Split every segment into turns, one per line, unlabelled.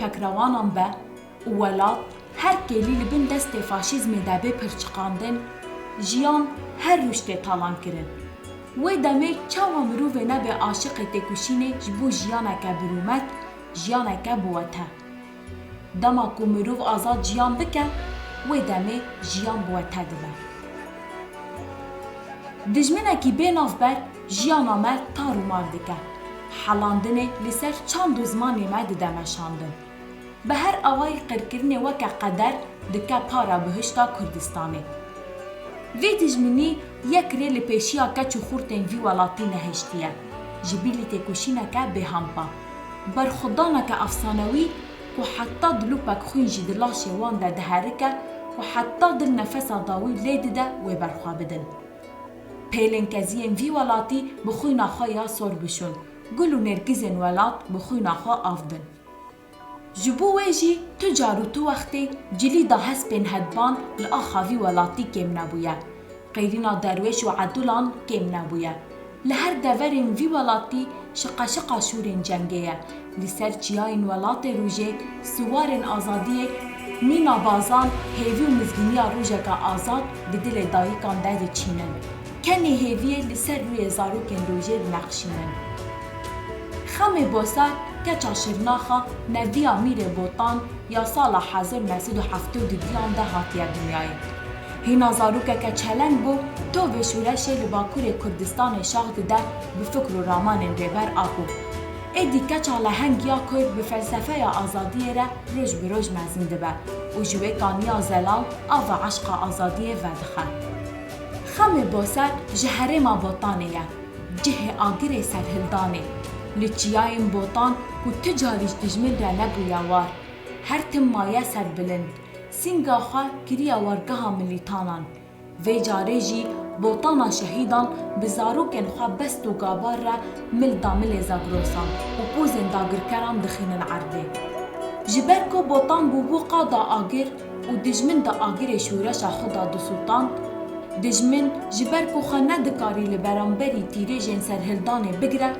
پکروانان به و ولات هر کلی لبن دست فاشیزم دبه پرچقاندن جیان هر رشته تالان کرن و دمه چاوا مروه نبه عاشق تکوشینه جبو جیانکه برومت جیانکه بوته دما کو مروه آزاد جیان بکه و دمه جیان بوته دبه دجمنکی بیناف بر جیان آمد تارو مار دکه حلاندنه لسر چند زمانی مد دمشاندن به هر آوای قرکرنه وکه قدر دکه پارا بهشتا کردستانه وی دجمنی یک ریل پیشیا کچو خورتن وی ولاتی نهشتیه جبیلی تکوشینه که به همپا بر خدانه که افسانوی و حتی دلوپک خوینجی دلا شوان ده دهرکه و حتی دل نفس داوی لید ده و برخوا بدن پیلن کزین وی ولاتی بخوی نخواه سور بشون گلو نرگزن ولات بخوی نخواه آفدن جبو ویجی تو جارو تو وقتی جلی دا هست بین هدبان لآخاوی ولاتی کم نبویه قیرینا درویش و عدولان کم نبویه لهر دورین وی ولاتی شقا شورین جنگیه لسر چیاین ولات روژه سوارین آزادیه مینا بازان هیوی و مزگینیا روژه که آزاد دل دایکان داد چینن کنی هیویه لسر روی زاروکن روژه نقشینن خم بوسات کچا شرناخا نوی امیر بوتان یا سال 1972 دیان ده هاتیه دنیای هینا زاروکه که چلنگ بو تو و شورش لباکور کردستان شاهد ده بفکر و رامان ریبر آبو ایدی کچا لهنگیا کرد به فلسفه آزادی را روش به روش مزنده به و جوه کانیا زلال آو عشق آزادی ودخه خم بوسات جهره ما بوتانه جه آگر سرهلدانه لچیایم بوتان کو تجاریش دجمن را نبویاوار هر تم مایه سر بلند سینگا خواه کریا ورگاها ملیتانان وی جاره جی بوتانا شهیدان بزاروکن خواه بست و گابار را مل دامل زاگروسان و پوزن داگرکران دخینن عرده جبر کو بوتان بو قادا آگر و دجمن دا آگر شورش خدا دو سلطان دجمن جبر کو خواه ندکاری لبرانبری تیره جن سرهلدان بگره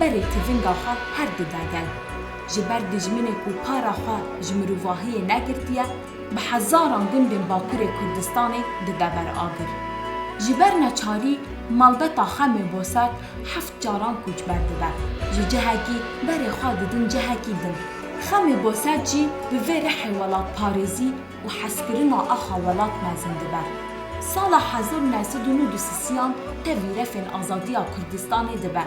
بری تیفنگا خواه هر دداگل جبر دجمنه کو پارا خواه جمروواهی نگرتیه به هزاران گندن باکور کردستانی ددبر آگر جبر نچاری مالبتا خم بوسات 7 جاران کوچ برده به جهکی بری خواه ددن جهکی دن خم بوسات جی به وی رح ولات پارزی و حسکرنا آخا ولات مزنده بر سال 1993 تاوی رفن آزادی کردستانی دبر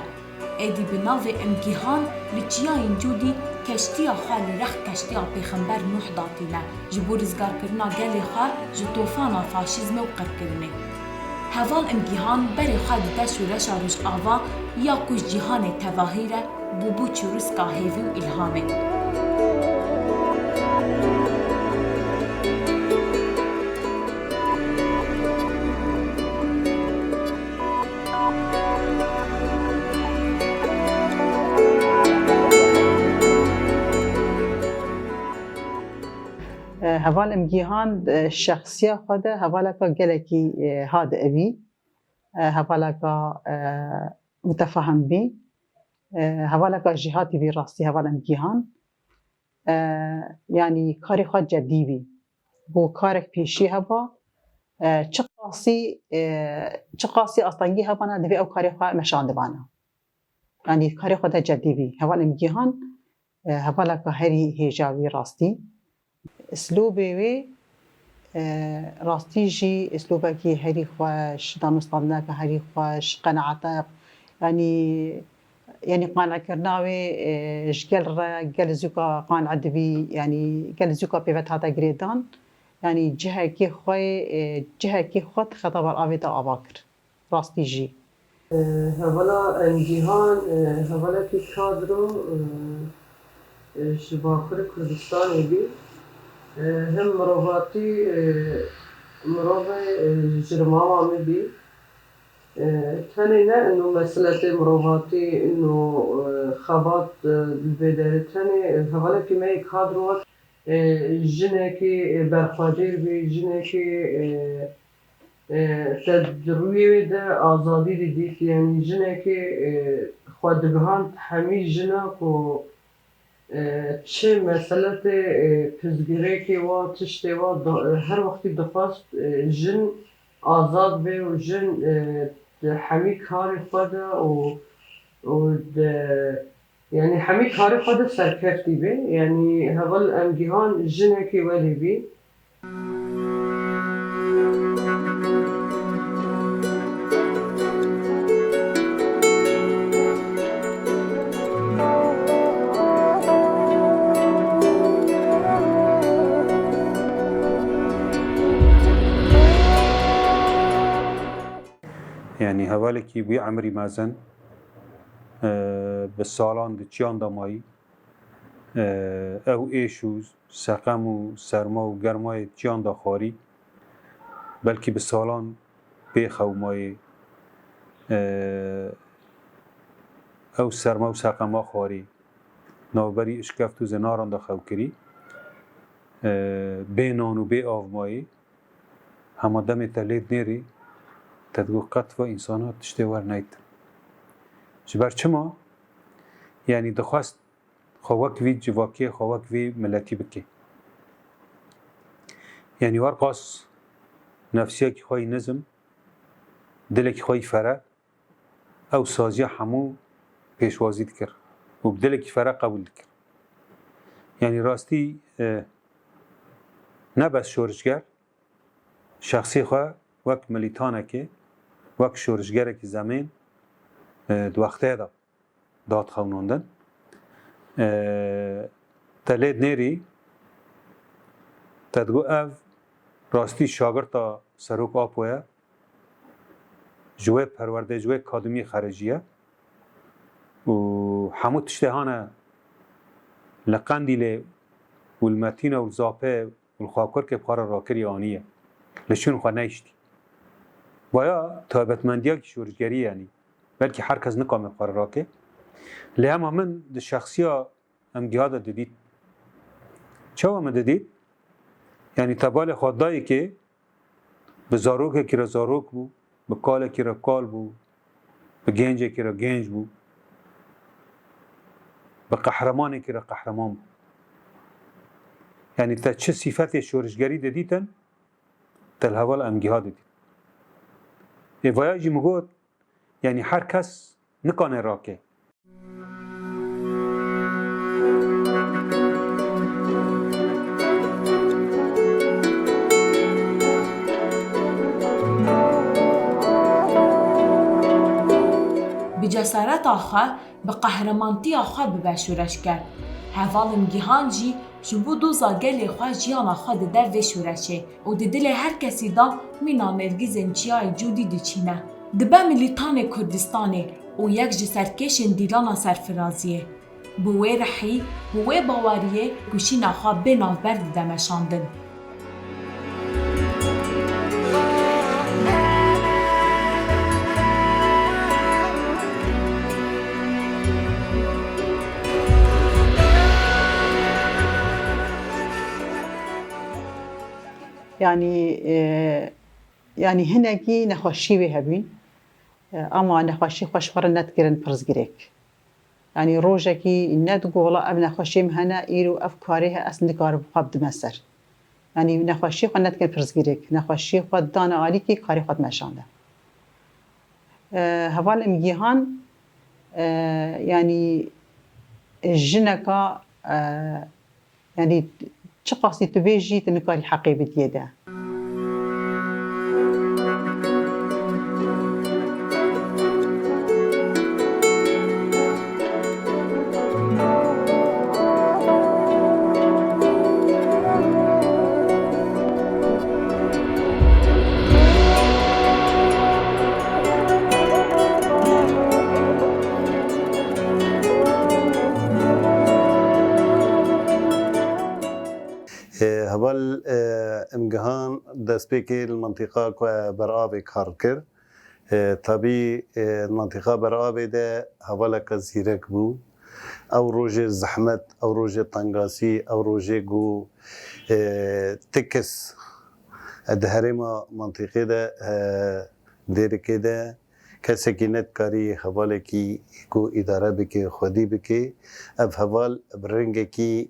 ایدی بناو امگیهان لچیاین جودی کشتیا خواه لرخ کشتیا پیغمبر نوح داتینه جبو رزگار کرنا گلی خواه جو توفانا فاشیزم و قرکرنه هوال امگیهان بری خواه دیده شورش آروش آوا یا کش جیهان تواهیره بوبو چروس که هیوی و الهامه
هوال امگیهان شخصیه خواده هوالکا گلکی هاد اوی هوالکا متفهم بی هوالکا جهاتی بی راستی هوال امگیهان یعنی کاری خواد جدی بی بو کارک پیشی هوا چه قاسی اصلنگی هوانا دوی او کاری خواه مشانده بانا یعنی کاری خواد جدی بی هوال امگیهان هوالکا هری هیجاوی راستی اسلوبی وی راستی جی اسلوبه کی هری خوش دانستانه که هری خوش قناعت یعنی قانع کرناوی جگل را جگل زوکا قانع دبی یعنی جگل زوکا پیوت هاتا گریدان یعنی جهه کی خود خطاب آویت آواکر راستی جی
هوالا انجیهان هوالا کی کادرو شباکر کردستان بی هم مروفاتی مروف جرماوا بی تاني نه انه مسألة مروفاتي انه خبات البداية تاني هوالا في ماي كادروات جنكي برخواجير بي جنكي تدروي ده آزادي دي يعني جنكي خودگان همي جنك و چه مسئلت پزگیره که و تشتی و هر وقتی دخواست جن آزاد به و جن همی کار خود و یعنی همی کار خود سرکفتی به یعنی هول امگیهان جنه که ولی بی
يعني هوالكي بي عمري مازن بالسالان دچيان دمائي او ايشو سقم و سرما و گرمای چيان دا خاري بلكي بالسالان بيخ او ماي او سرما و سقم خاري نوبري اشكفتو زناران دا خوكري بينان و بي آف ماي هما دم تليد نيري تدگو قطف انسانات تشتی ور نیت جبر چما یعنی دخواست خواک وی جواکی خواک وی ملتی بکی یعنی ور قاس نفسیه کی خوای نظم دل کی خوای فرق او سازی همو پیشوازی دکر و بدل کی فرق قبول دکر یعنی راستی نه بس شورشگر شخصی خواه وک ملیتانه که وک شورشگره که زمین دو وقته داد خوناندن تلید نیری تدگو او راستی شاگرد تا سروک آپویه جوه پرورده جوه کادمی خارجیه و همو تشتهانه لقندی لی والمتین و الزاپه و الخواکر که بخار راکری آنیه لشون خواه نیشتی بایا تایبتمندی ها که شورشگری یعنی بلکه هر کس نکامه بخار راکه لی همه من ده شخصی ها امگی ها دا دید چه همه دید؟ یعنی تبال خوددایی که به زاروک که را زاروک بو به کال که را کال بو به گنج که را گنج بو به قهرمان که را قهرمان بو یعنی تا چه صفت شورشگری دیدن تل هوال امگی ها دید وایاجی مگود یعنی هر کس نکانه راکه
بجسارت آخه به قهرمانتی آخه ببشورش کرد. هوال مگیهان جی جبو دو زاگل خواه جیان آخه ده در و شورشه و ده دل هر کسی دا مینا نرگیزن چیای جودی ده چینه. دبه ملیتان کردستانه و یک جسرکشن دیلان سرفرازیه. بوه رحی بوه باوریه گوشین آخه بناو برد دمشاندن.
يعني هناكي نخوشي بهبين اما نخوشي خوشفر نتكرن برزگريك يعني روجكي ندگو والله اب نخوشي مهنا ايرو افكارها اصلا كار بقبض مسر يعني نخوشي خو نتكرن برزگريك نخوشي خو دانا عليكي كاري خود مشانده هوال امگيهان يعني جنكا يعني چه قاسی تو بیجی تنکاری حقی بدیده.
هبال امگهان دست بکی المنطقه که برآب کار کرد طبی المنطقه برآب ده هبال که زیرک بو او روز زحمت او روز تنگاسی او روز گو تکس ده هرما منطقه ده دیر که ده کسی که ندکاری حواله کی کو اداره بکی خودی بکی اف حوال برنگه کی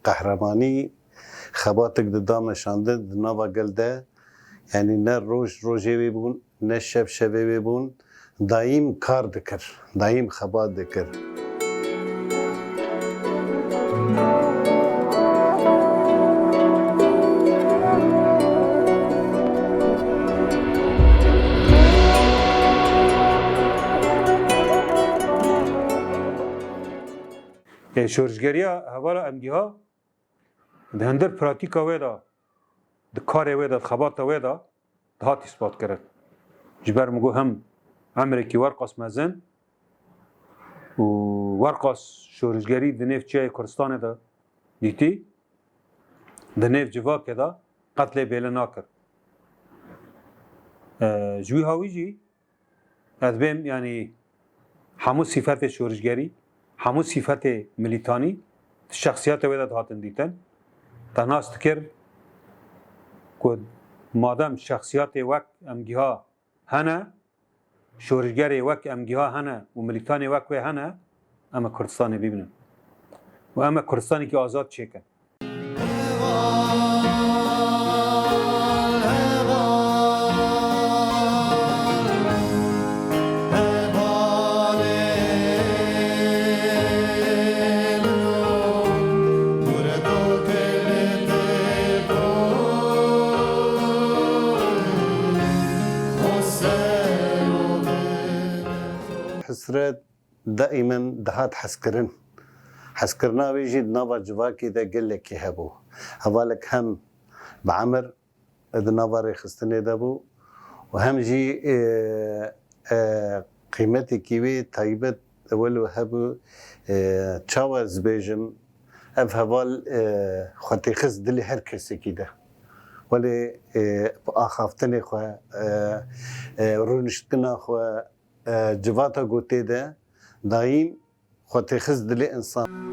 قهرمانی خباتک دام شانده نوا گلده یعنی نه روژه ببون نه شب ببون دایم کار دکر دایم خبات دکر
شورشگریا حوالا امگیها ده هندر پراتیکا ویدا ده کار ویدا ده خبات ویدا ده هات اثبات کرد جبر مگو هم امریکی ورقاس مزن و ورقاس شورشگری ده نف چای کردستان ده دیتی ده نف جواک ده قتل بیله ناکر جوی هاوی جی از بیم یعنی همو صفت شورشگری همو صفت ملیتانی شخصیت ویدت هاتن دیتن تناست کرد که مادام شخصیت وک امگیها هنه شورشگر وک امگیها هنه و ملیتانی وک و هنه اما کردستانی ببینن و اما کردستانی که آزاد چیکن
حسرت دائما دهات حسكرنا ويجي نافا جواكي ده قل لك هبو هوالك هم بعمر ده نافا ريخستني دبو وهم جي قيمتي كيوي طيبت ولو هبو تشاوز بيجم اف هوال خوتي خز دلي هر كسي كده ولي اخافتني خو رونشتنا خو جواتا گوته ده دایم خود خز دل انسان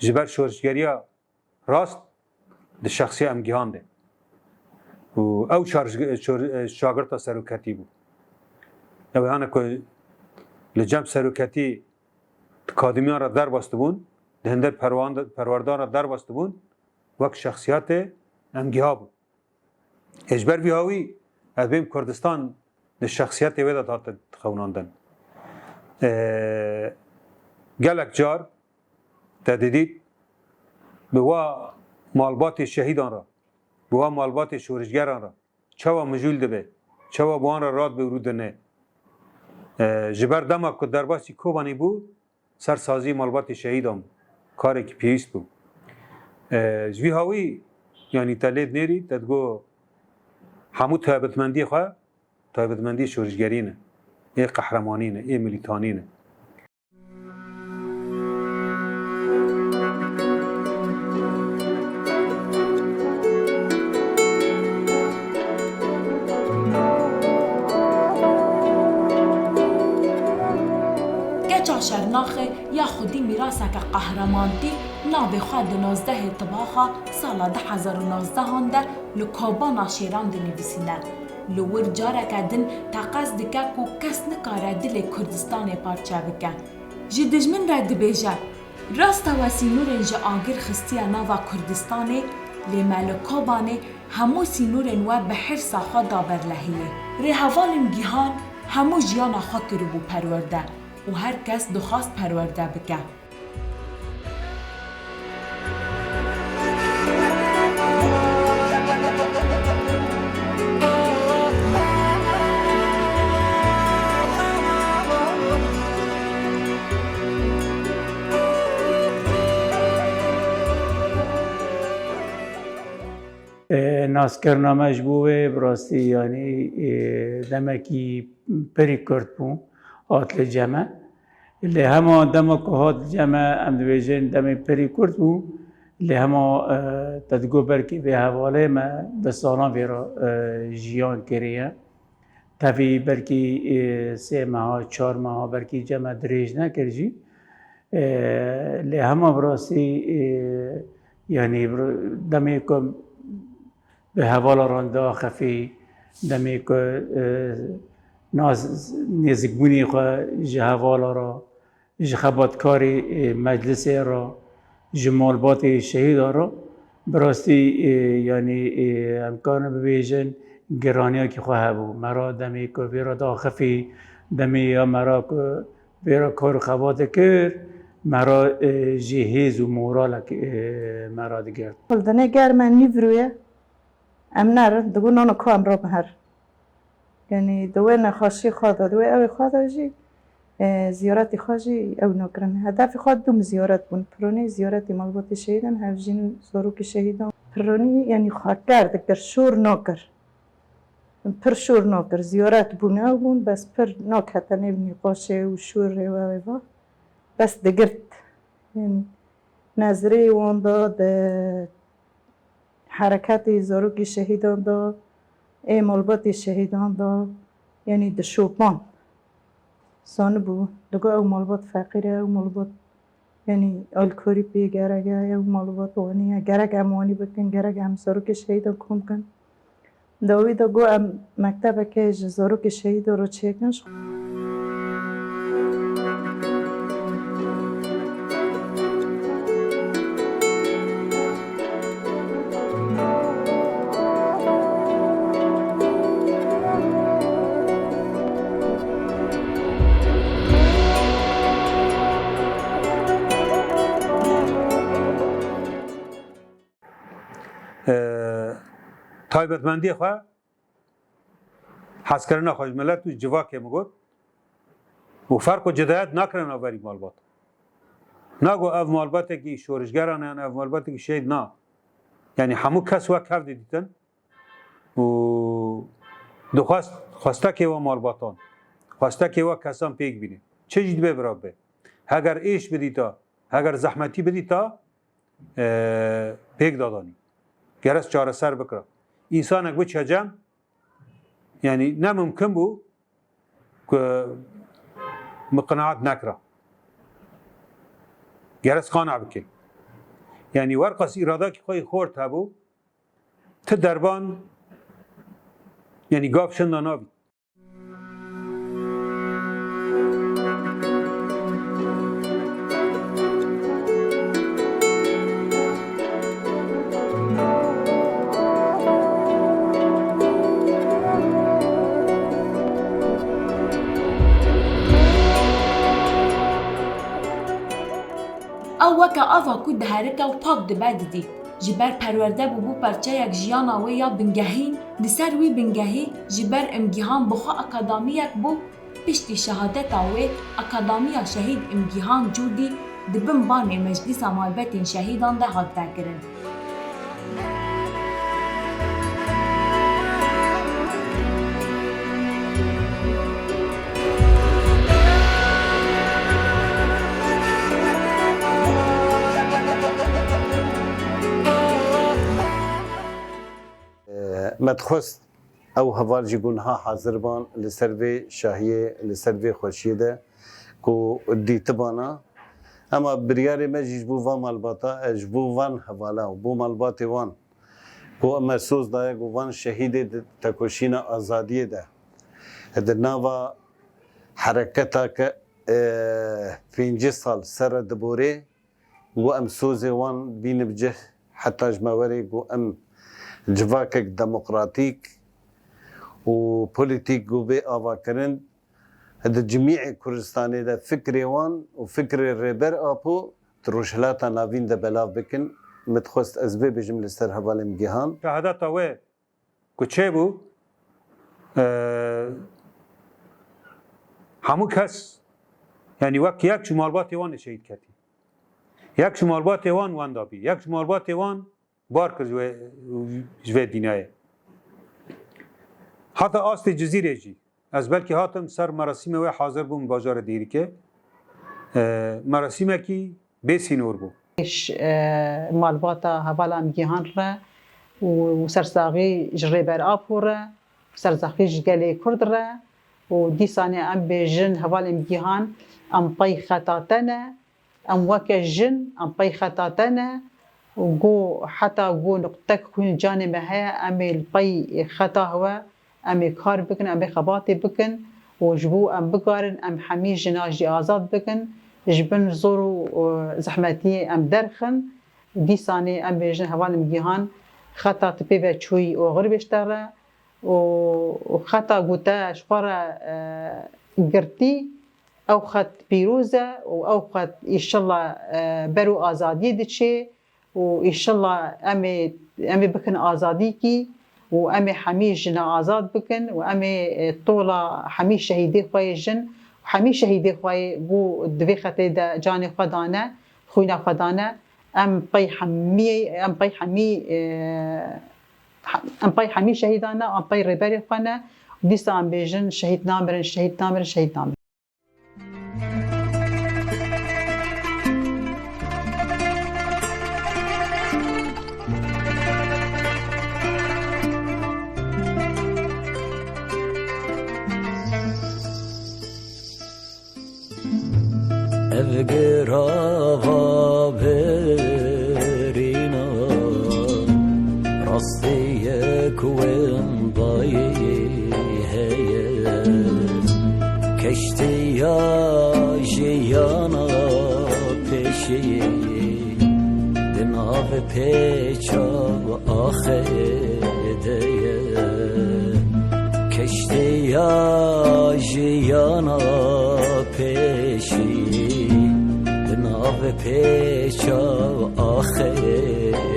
جبر شورشگریا راست ده شخصی امگیهان ده و او شاگرد سروکتی بود او هانه که لجم سروکتی کادمیان را در بسته بون ده هندر پروردان را در بسته بون وک شخصیت امگیها بود اجبر وی هاوی از بیم کردستان ده شخصیت ویدت هات خوناندن گلک جار تدیدید به وا مالبات شهیدان را به وا مالبات شورشگران را چوا مجول ده به چوا بوان را راد به ورود نه جبر دما که در باسی کوبانی بود سرسازی مالبات شهیدان کاری که پیست بود جوی هاوی یعنی تلید نیری تدگو همو تایبتمندی خواه تایبتمندی شورشگری نه ای قهرمانی نه ای ملیتانی نه
شرناخه یا خودی میراثه که قهرمانتی ناوی خواه 19 طباخه سال 2019 هنده لکابانا شیران ده نویسینه لور جاره کدن تقص دکه که کس نکاره دل کردستان پارچه بکه جی دجمن را دبیجه راست و سینورن جا آگر خستیه ناوا کردستانه لی ملکابانه همو سینورن و به حرسا خواه دابر لحیه ری حوالن گیهان همو جیانا خواه کربو پرورده و هر کس دخواست پرورده بکه.
ناسکرنامه جبوه براستی یعنی دمکی پری کرد بو آتل جمع اللي هما دما كهات جمع ام دویجن دم پری کرد بو اللي هما تدگو برکی به حواله ما بسالان ویرا جیان کریه تفی برکی 3 ماه 4 ماه برکی جمع دریج نکرجی اللي هما براسي يعني دمي که به حواله رانده خفی دمی که ناس نزگونی خواه جهوالا را جخباتکاری مجلس را جمالبات شهید را براستی یعنی امکان ببیجن گرانی که خواه بود مرا دمی که بیرا داخفی دمی یا مرا که بیرا کار خواد کرد مرا جهیز و مورال مرا دگرد
دنه گرم نیورویه ام نر دگو نانو که ام را بهر یعنی دوی نخاشی خواده دوی اوی خواده جی زیارت خواجی او نکرن هدف خود دوم زیارت بون پرونی زیارت مالبات شهیدن هفجین زاروک شهیدان پرونی یعنی خواه کرد در شور نکر پر شور نکر زیارت بون او بون بس پر نک حتی نبینی قاشه و شور و بس دگرد یعنی نظری وان داد حرکت زاروک شهیدان دا مالبات شهیدان دا یعنی دشوپان سان بو دگو او مالبات فقیره او مالبات یعنی الکوری پی گرگه او مالبات وانیه گرگ اموانی بکن گرگ هم زاروک شهیدان کم کن داوی دگو ام مکتب که زاروک شهیدان رو چکنش
تایبەتمەندی خوا حەزکردنا خۆشمەلەت و civakê min got û ferq û cidayet nakirin averî malbat nago ev malbatekî şorijgeran yan ev malbatekî şehîd na yanî hemû kes wek hev didîtin û dixwast xwestekê we malbatan xwestekê we kesan pêk bîne çi jî dibe birav be heger êş bidîta heger zehmetî bidîta pêk dadanî geres çareser bikira İnsanek bu çecem yani ne mümkün bu ki mıknaat nekra geres qana bike yani varqas irada ki koy khort habu te derban yani gav şinda nabi
او وکا آوا کو دهرکا و پاک دبه دیدی جبر پرورده بو پرچه یک جیانا و یا بنگهین لسر وی بنگهی جبر امگیهان بخوا اکادامیک بو پشتی شهادت و اکادامیا شهید امگیهان جودی دبن بانی مجلس مالبت شهیدان ده حال تکرن
مدخست او هوال جيقونها حاضر بان لسروي شاهية لسروي خوشية ده كو ديتبانا اما برياري ما جيجبو وان مالباتا اجبو وان هوالا وبو مالباتي وان كو اما سوز دايا كو وان شهيدة تكوشينا ازادية ده هذا ناوا حركتا ك 5 سال سر دبوري و ام سوزي وان بين بجه حتى جماوري كو ام جواکک دموکراتیک و پولیتیک گوبه آوا کرند هذا جميع كردستان ده فكر وان وفكر الربر أبو تروشلاتا نافين ده بلاف بكن متخست أسباب بجملة سر هبالم جهان
شهادت و کچه همو کس یعنی وقت یک شمالبات وان شهید کردی یک شمالبات وان دابی یک شمالبات وان بار کرد جوه دینایه حتی آست جزیره جی از بلکه هاتم سر مراسم و حاضر بوم بازار دیری که مراسم کی بسینور بو
مالباتا هوالا ام گیهان را و سرساغی جری بر آب را سرساغی جگلی کرد را و دیسانه ام بیجن هوالا ام گیهان ام پای خطاتنا ام وک جن ام پای خطاتنا و گو حتی گو نقطه کن جانب ها ام الپای خطا هوا ام کار بکن ام خباتی بکن و جبو ام بگارن ام حمی جناجی آزاد بکن جبن زور و زحمتی ام درخن دیسانه ام بیجن هوالا ام گیهان خطا تپی و چوی و غربش تره و خطا گوته شخورا گرتی او خط پیروزه و او خط ایشالله برو آزادی دچه و ایشالله امی بکن آزادی کی و امی حمی جن آزاد بکن و امی طولا حمی شهیدی خواه جن و حمی شهیدی خواه بو دوی خطی دا جان خدانه خوینا خدانه ام پای حمی شهیدانه ام پای ریبری خوانه دیسا ام بیجن شهید نامرن شهید نامرن شهید نامرن
evgerava verina rastiye kuen bayi heye keştiya jiyana peşi dinav peça ahedeye keştiya jiyana peşi ve peça ahedeye